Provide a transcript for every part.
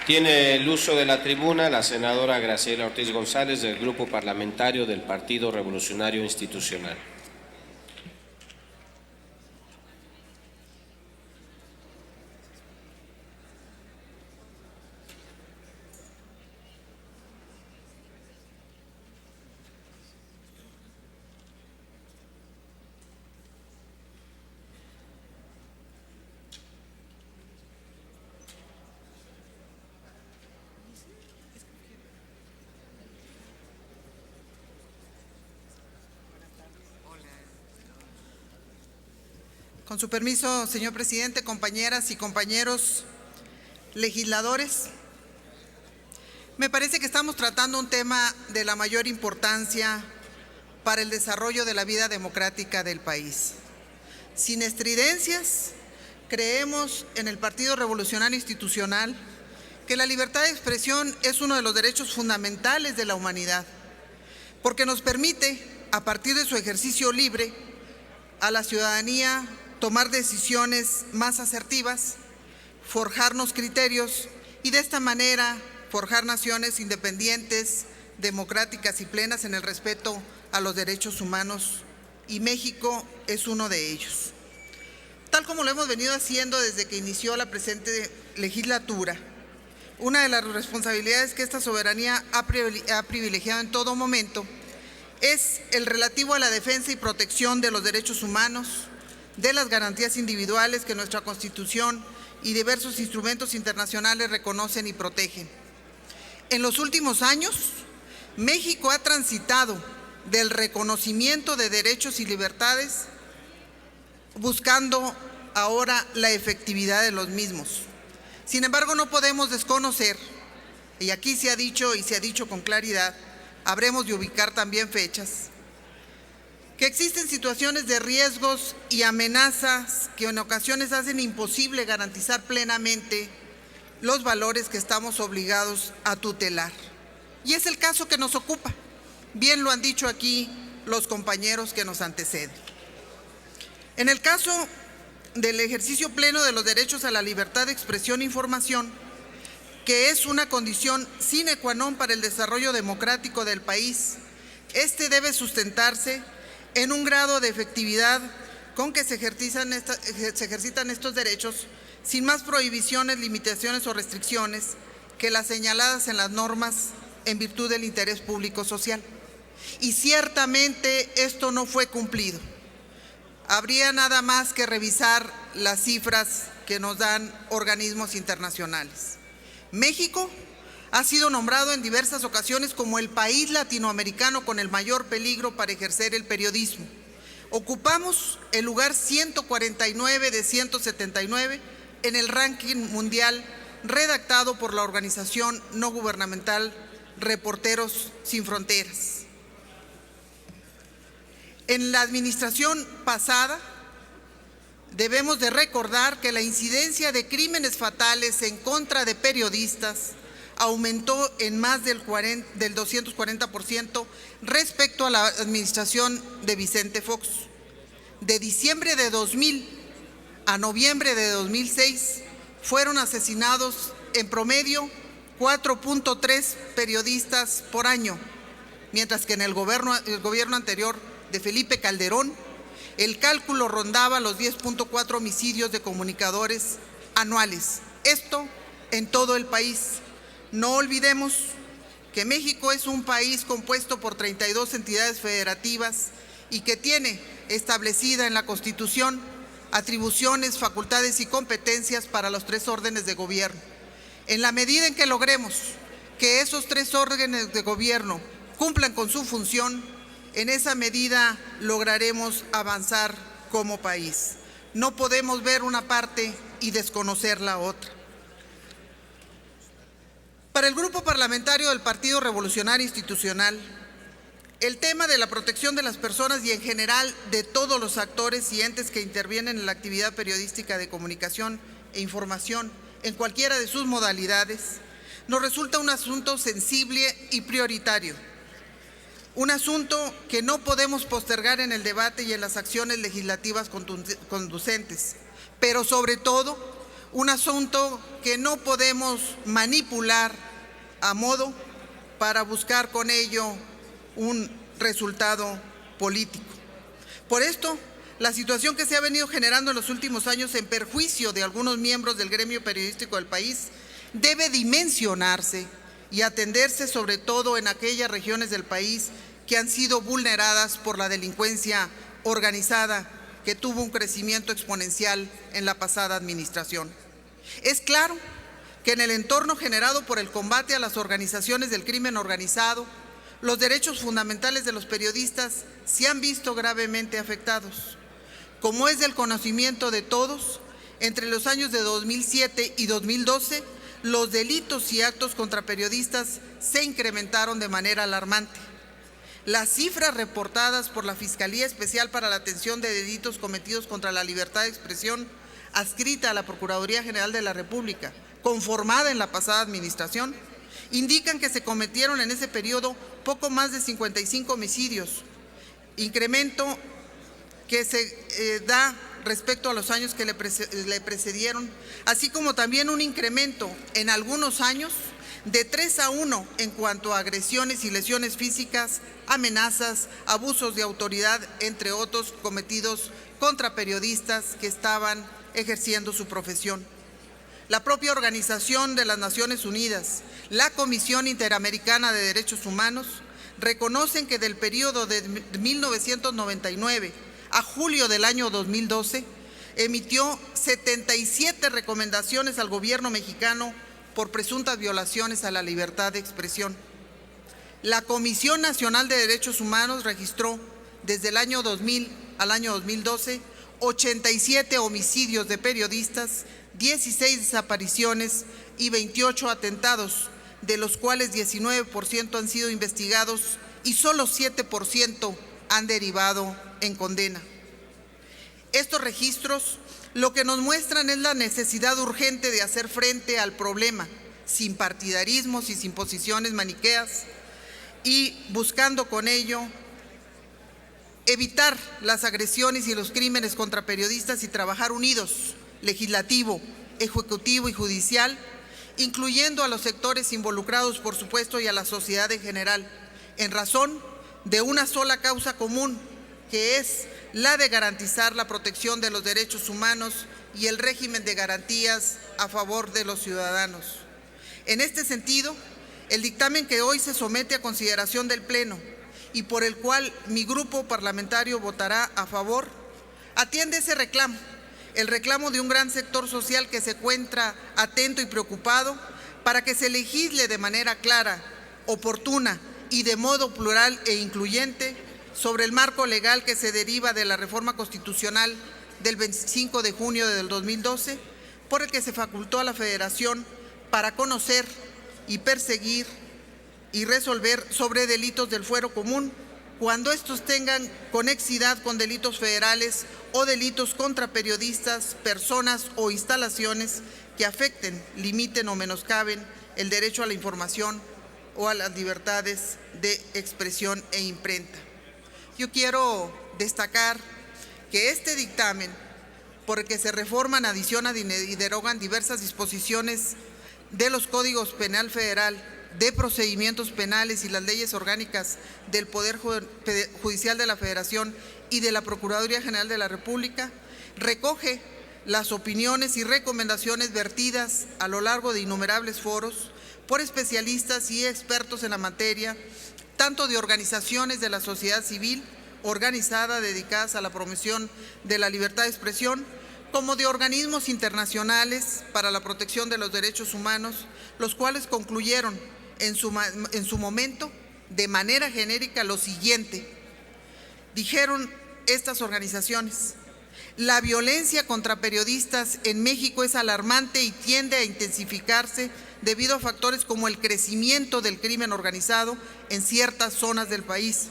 Tiene el uso de la tribuna la senadora Graciela Ortiz González, del Grupo Parlamentario del Partido Revolucionario Institucional. Con su permiso, señor presidente, compañeras y compañeros legisladores, me parece que estamos tratando un tema de la mayor importancia para el desarrollo de la vida democrática del país. Sin estridencias, creemos en el Partido Revolucionario Institucional que la libertad de expresión es uno de los derechos fundamentales de la humanidad, porque nos permite, a partir de su ejercicio libre, a la ciudadanía tomar decisiones más asertivas, forjarnos criterios y de esta manera forjar naciones independientes, democráticas y plenas en el respeto a los derechos humanos, y México es uno de ellos. Tal como lo hemos venido haciendo desde que inició la presente legislatura, una de las responsabilidades que esta soberanía ha privilegiado en todo momento es el relativo a la defensa y protección de los derechos humanos, de las garantías individuales que nuestra Constitución y diversos instrumentos internacionales reconocen y protegen. En los últimos años, México ha transitado del reconocimiento de derechos y libertades, buscando ahora la efectividad de los mismos. Sin embargo, no podemos desconocer, y aquí se ha dicho y se ha dicho con claridad, habremos de ubicar también fechas, que existen situaciones de riesgos y amenazas que en ocasiones hacen imposible garantizar plenamente los valores que estamos obligados a tutelar. Y es el caso que nos ocupa. Bien lo han dicho aquí los compañeros que nos anteceden. En el caso del ejercicio pleno de los derechos a la libertad de expresión e información, que es una condición sine qua non para el desarrollo democrático del país, este debe sustentarse en un grado de efectividad con que se ejercitan estos derechos sin más prohibiciones, limitaciones o restricciones que las señaladas en las normas en virtud del interés público social. Y ciertamente esto no fue cumplido. Habría nada más que revisar las cifras que nos dan organismos internacionales. México ha sido nombrado en diversas ocasiones como el país latinoamericano con el mayor peligro para ejercer el periodismo. Ocupamos el lugar 149 de 179 en el ranking mundial redactado por la organización no gubernamental Reporteros Sin Fronteras. En la administración pasada, debemos de recordar que la incidencia de crímenes fatales en contra de periodistas aumentó en más del 240% respecto a la administración de Vicente Fox. De diciembre de 2000 a noviembre de 2006 fueron asesinados en promedio 4.3 periodistas por año, mientras que en el gobierno anterior de Felipe Calderón el cálculo rondaba los 10.4 homicidios de comunicadores anuales. Esto en todo el país. No olvidemos que México es un país compuesto por 32 entidades federativas y que tiene establecida en la Constitución atribuciones, facultades y competencias para los 3 órdenes de gobierno. En la medida en que logremos que esos 3 órdenes de gobierno cumplan con su función, en esa medida lograremos avanzar como país. No podemos ver una parte y desconocer la otra. Para el Grupo Parlamentario del Partido Revolucionario Institucional, el tema de la protección de las personas y en general de todos los actores y entes que intervienen en la actividad periodística de comunicación e información en cualquiera de sus modalidades, nos resulta un asunto sensible y prioritario. Un asunto que no podemos postergar en el debate y en las acciones legislativas conducentes, pero sobre todo un asunto que no podemos manipular a modo para buscar con ello un resultado político. Por esto, la situación que se ha venido generando en los últimos años en perjuicio de algunos miembros del gremio periodístico del país debe dimensionarse y atenderse sobre todo en aquellas regiones del país que han sido vulneradas por la delincuencia organizada, que tuvo un crecimiento exponencial en la pasada administración. Es claro que en el entorno generado por el combate a las organizaciones del crimen organizado, los derechos fundamentales de los periodistas se han visto gravemente afectados. Como es del conocimiento de todos, entre los años de 2007 y 2012, los delitos y actos contra periodistas se incrementaron de manera alarmante. Las cifras reportadas por la Fiscalía Especial para la Atención de Delitos Cometidos contra la Libertad de Expresión, adscrita a la Procuraduría General de la República, conformada en la pasada administración, indican que se cometieron en ese periodo poco más de 55 homicidios, incremento que se da respecto a los años que le precedieron, así como también un incremento en algunos años de 3-1 en cuanto a agresiones y lesiones físicas, amenazas, abusos de autoridad, entre otros, cometidos contra periodistas que estaban ejerciendo su profesión. La propia Organización de las Naciones Unidas, la Comisión Interamericana de Derechos Humanos, reconocen que del periodo de 1999 a julio del año 2012, emitió 77 recomendaciones al gobierno mexicano por presuntas violaciones a la libertad de expresión. La Comisión Nacional de Derechos Humanos registró desde el año 2000 al año 2012 87 homicidios de periodistas, 16 desapariciones y 28 atentados, de los cuales 19% han sido investigados y solo 7% han derivado en condena. Estos registros lo que nos muestran es la necesidad urgente de hacer frente al problema, sin partidarismos y sin posiciones maniqueas, y buscando con ello evitar las agresiones y los crímenes contra periodistas y trabajar unidos, legislativo, ejecutivo y judicial, incluyendo a los sectores involucrados, por supuesto, y a la sociedad en general, en razón de una sola causa común, que es la de garantizar la protección de los derechos humanos y el régimen de garantías a favor de los ciudadanos. En este sentido, el dictamen que hoy se somete a consideración del Pleno y por el cual mi grupo parlamentario votará a favor, atiende ese reclamo, el reclamo de un gran sector social que se encuentra atento y preocupado para que se legisle de manera clara, oportuna y de modo plural e incluyente sobre el marco legal que se deriva de la reforma constitucional del 25 de junio del 2012, por el que se facultó a la Federación para conocer y perseguir y resolver sobre delitos del fuero común cuando estos tengan conexidad con delitos federales o delitos contra periodistas, personas o instalaciones que afecten, limiten o menoscaben el derecho a la información o a las libertades de expresión e imprenta. Yo quiero destacar que este dictamen, por el que se reforman, adicionan y derogan diversas disposiciones de los Códigos Penal Federal, de procedimientos penales y las leyes orgánicas del Poder Judicial de la Federación y de la Procuraduría General de la República, recoge las opiniones y recomendaciones vertidas a lo largo de innumerables foros por especialistas y expertos en la materia, tanto de organizaciones de la sociedad civil organizada dedicadas a la promoción de la libertad de expresión, como de organismos internacionales para la protección de los derechos humanos, los cuales concluyeron en su momento de manera genérica lo siguiente. Dijeron estas organizaciones: la violencia contra periodistas en México es alarmante y tiende a intensificarse debido a factores como el crecimiento del crimen organizado en ciertas zonas del país.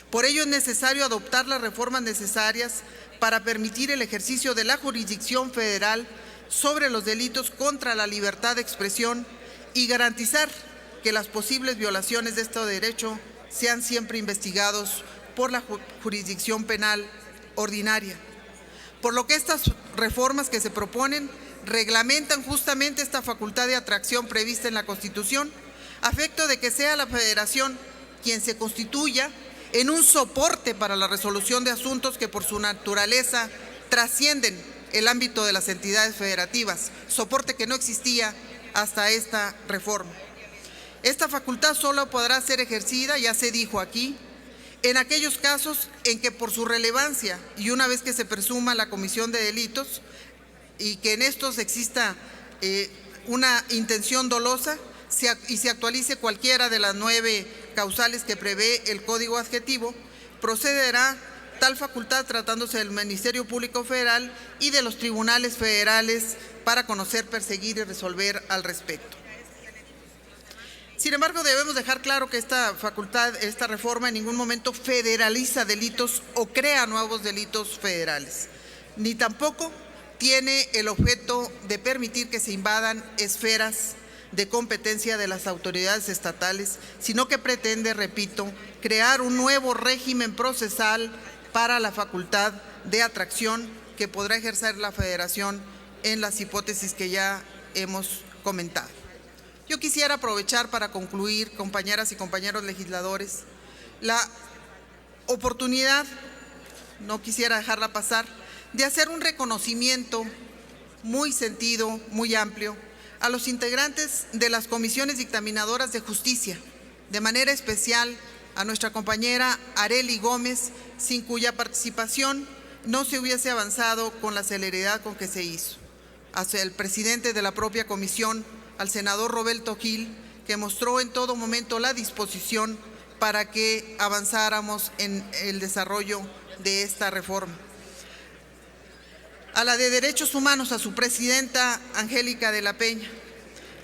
Por ello es necesario adoptar las reformas necesarias para permitir el ejercicio de la jurisdicción federal sobre los delitos contra la libertad de expresión y garantizar que las posibles violaciones de este derecho sean siempre investigados por la jurisdicción penal ordinaria. Por lo que estas reformas que se proponen reglamentan justamente esta facultad de atracción prevista en la Constitución, a efecto de que sea la Federación quien se constituya en un soporte para la resolución de asuntos que por su naturaleza trascienden el ámbito de las entidades federativas, soporte que no existía hasta esta reforma. Esta facultad solo podrá ser ejercida, ya se dijo aquí, en aquellos casos en que por su relevancia y una vez que se presuma la comisión de delitos y que en estos exista una intención dolosa y se actualice cualquiera de las 9 causales que prevé el Código Adjetivo, procederá tal facultad tratándose del Ministerio Público Federal y de los tribunales federales para conocer, perseguir y resolver al respecto. Sin embargo, debemos dejar claro que esta facultad, esta reforma en ningún momento federaliza delitos o crea nuevos delitos federales, ni tampoco tiene el objeto de permitir que se invadan esferas de competencia de las autoridades estatales, sino que pretende, repito, crear un nuevo régimen procesal para la facultad de atracción que podrá ejercer la Federación en las hipótesis que ya hemos comentado. Yo quisiera aprovechar para concluir, compañeras y compañeros legisladores, la oportunidad, no quisiera dejarla pasar, de hacer un reconocimiento muy sentido, muy amplio, a los integrantes de las comisiones dictaminadoras de justicia, de manera especial a nuestra compañera Arely Gómez, sin cuya participación no se hubiese avanzado con la celeridad con que se hizo. Hacia el presidente de la propia comisión, al senador Roberto Gil, que mostró en todo momento la disposición para que avanzáramos en el desarrollo de esta reforma. A la de Derechos Humanos, a su presidenta Angélica de la Peña,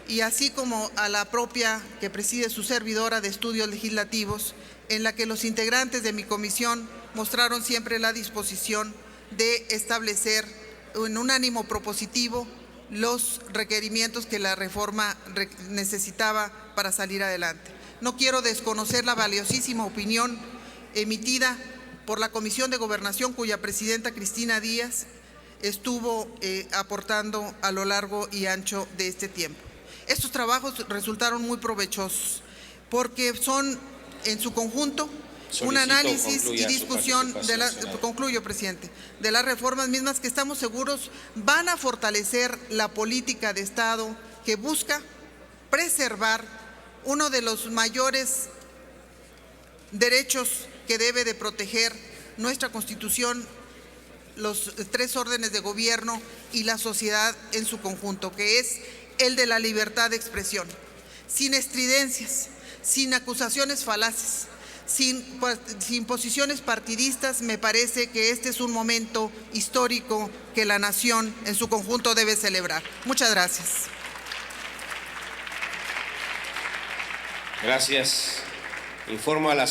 y así como a la propia que preside su servidora de Estudios Legislativos, en la que los integrantes de mi comisión mostraron siempre la disposición de establecer en un ánimo propositivo los requerimientos que la reforma necesitaba para salir adelante. No quiero desconocer la valiosísima opinión emitida por la Comisión de Gobernación, cuya presidenta Cristina Díaz estuvo aportando a lo largo y ancho de este tiempo. Estos trabajos resultaron muy provechosos porque son en su conjunto un análisis y discusión concluyo, presidente, de las reformas mismas que estamos seguros van a fortalecer la política de Estado que busca preservar uno de los mayores derechos que debe de proteger nuestra Constitución, los 3 órdenes de gobierno y la sociedad en su conjunto, que es el de la libertad de expresión, sin estridencias, sin acusaciones falaces, sin posiciones partidistas. Me parece que este es un momento histórico que la nación en su conjunto debe celebrar. Muchas gracias. Gracias. Informo a la